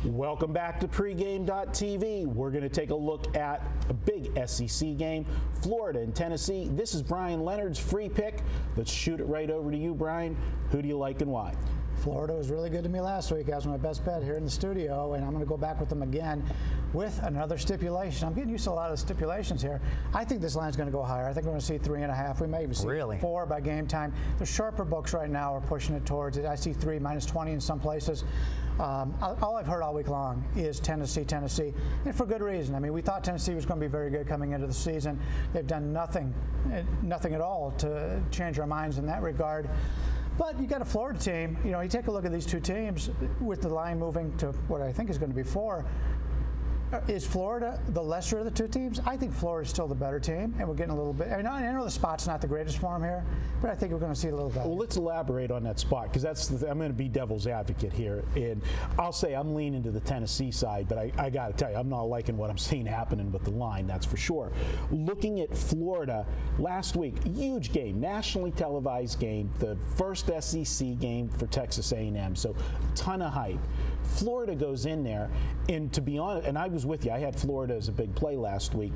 Welcome back to pregame.tv. We're going to take a look at a big SEC game, Florida and Tennessee. This is Bryan Leonard's free pick. Let's shoot it right over to you, Bryan. Who do you like and why? Florida was really good to me last week. That was my best bet here in the studio, and I'm going to go back with them again with another stipulation. I'm getting used to a lot of the stipulations here. I think this line's going to go higher. I think we're going to see 3.5. We may even see 4 by game time. The sharper books right now are pushing it towards it. I see 3, -20 in some places. All I've heard all week long is Tennessee, and for good reason. I mean, we thought Tennessee was going to be very good coming into the season. They've done nothing at all to change our minds in that regard. But you got a Florida team. You know, you take a look at these two teams with the line moving to what I think is going to be 4. Is Florida the lesser of the two teams? I think Florida's still the better team, and we're getting a little bit. I know the spot's not the greatest for them here, but I think we're going to see a little better. Well, let's elaborate on that spot, because I'm going to be devil's advocate here, and I'll say I'm leaning to the Tennessee side, but I got to tell you, I'm not liking what I'm seeing happening with the line, that's for sure. Looking at Florida last week, huge game, nationally televised game, the first SEC game for Texas A&M, so ton of hype. Florida goes in there, and to be honest, and I was with you, I had Florida as a big play last week.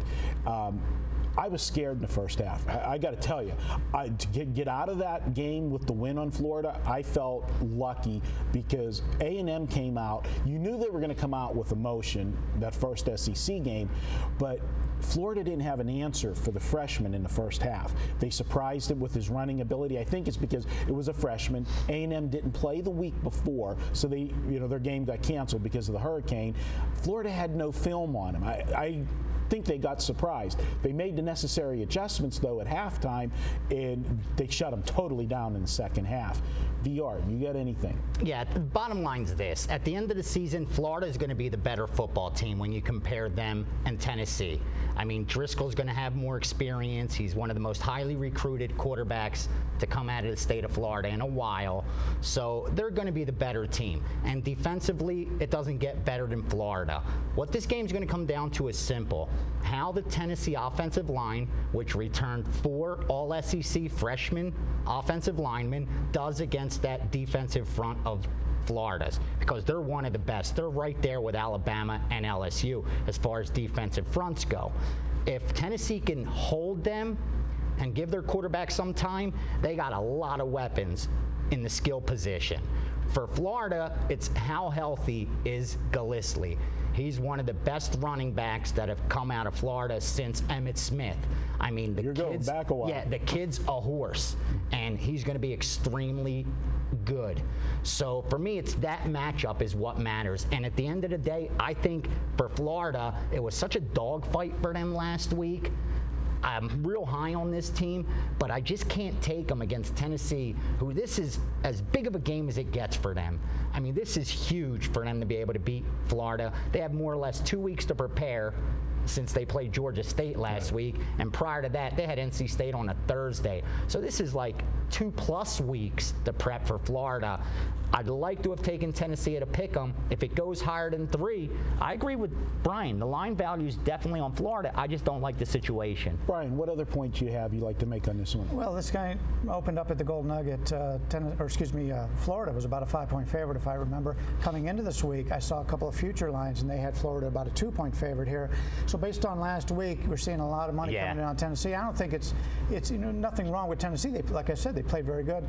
I was scared in the first half. I got to tell you, to get out of that game with the win on Florida, I felt lucky because A&M came out. You knew they were going to come out with emotion, that first SEC game, but Florida didn't have an answer for the freshman in the first half. They surprised him with his running ability. I think it's because it was a freshman. A&M didn't play the week before, so their game got canceled because of the hurricane. Florida had no film on him. I think they got surprised. They made the necessary adjustments, though, at halftime, and they shut them totally down in the second half. VR, you got anything? Yeah, the bottom line's this. At the end of the season, Florida is going to be the better football team when you compare them and Tennessee. I mean, Driscoll's going to have more experience. He's one of the most highly recruited quarterbacks to come out of the state of Florida in a while. So they're going to be the better team. And defensively, it doesn't get better than Florida. What this game's going to come down to is simple. How the Tennessee offensive line, which returned 4 all-SEC freshman offensive linemen, does against that defensive front of Florida's, because they're one of the best. They're right there with Alabama and LSU as far as defensive fronts go. If Tennessee can hold them and give their quarterback some time, they got a lot of weapons in the skill position. For Florida, it's how healthy is Gillislee. He's one of the best running backs that have come out of Florida since Emmitt Smith. I mean, the kid's back a while. Yeah, the kid's a horse, and he's going to be extremely good. So for me, it's that matchup is what matters. And at the end of the day, I think for Florida, it was such a dogfight for them last week. I'm real high on this team, but I just can't take them against Tennessee, who this is as big of a game as it gets for them. I mean, this is huge for them to be able to beat Florida. They have more or less 2 weeks to prepare since they played Georgia State last week, and prior to that, they had NC State on a Thursday. So this is like 2+ weeks to prep for Florida. I'd like to have taken Tennessee at a pick-em. If it goes higher than 3, I agree with Bryan. The line value is definitely on Florida. I just don't like the situation. Bryan, what other points you have you'd like to make on this one? Well, this guy opened up at the Gold Nugget. Florida was about a 5-point favorite, if I remember. Coming into this week, I saw a couple of future lines, and they had Florida about a 2-point favorite here. So based on last week, we're seeing a lot of money coming in on Tennessee. I don't think it's nothing wrong with Tennessee. Like I said, they played very good.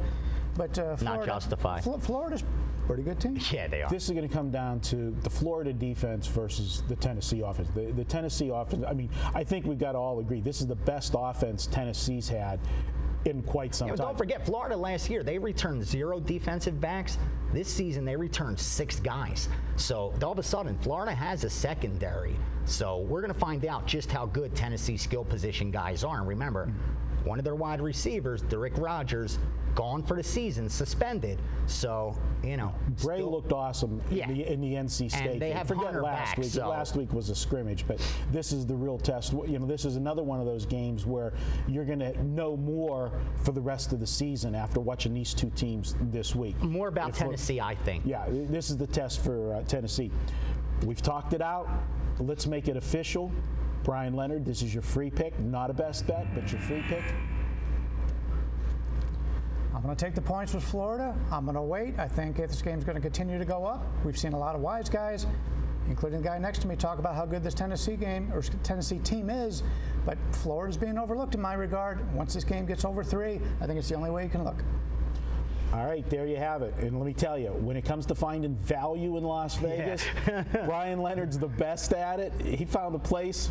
But Florida, not justified. Florida's a pretty good team. Yeah, they are. This is going to come down to the Florida defense versus the Tennessee offense. The Tennessee offense, I mean, I think we've got to all agree, this is the best offense Tennessee's had in quite some time. Don't forget, Florida last year, they returned 0 defensive backs. This season, they returned 6 guys. So all of a sudden, Florida has a secondary. So we're going to find out just how good Tennessee's skill position guys are. And remember, one of their wide receivers, Derrick Rogers, gone for the season, suspended. So, Bray looked awesome in the NC State. And they have Hunter last week. So. Last week was a scrimmage, but this is the real test. This is another one of those games where you're going to know more for the rest of the season after watching these two teams this week. More about Tennessee, I think. Yeah, this is the test for Tennessee. We've talked it out. Let's make it official. Bryan Leonard, this is your free pick. Not a best bet, but your free pick. I'm going to take the points with Florida. I'm going to wait. I think this game's going to continue to go up. We've seen a lot of wise guys, including the guy next to me, talk about how good this Tennessee team is. But Florida's being overlooked in my regard. Once this game gets over 3, I think it's the only way you can look. All right, there you have it. And let me tell you, when it comes to finding value in Las Vegas, Bryan Leonard's the best at it. He found a place.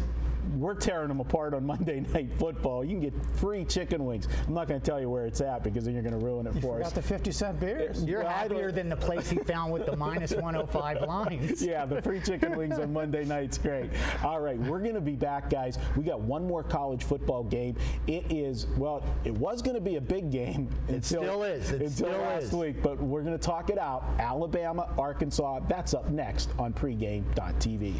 We're tearing them apart on Monday Night Football. You can get free chicken wings. I'm not going to tell you where it's at because then you're going to ruin it for us. You got the 50-cent beers. You're happier than the place he found with the minus 105 lines. Yeah, the free chicken wings on Monday night's great. All right, we're going to be back, guys. We got one more college football game. It is, well, it was going to be a big game. Until last week, but we're going to talk it out. Alabama, Arkansas, that's up next on pregame.tv.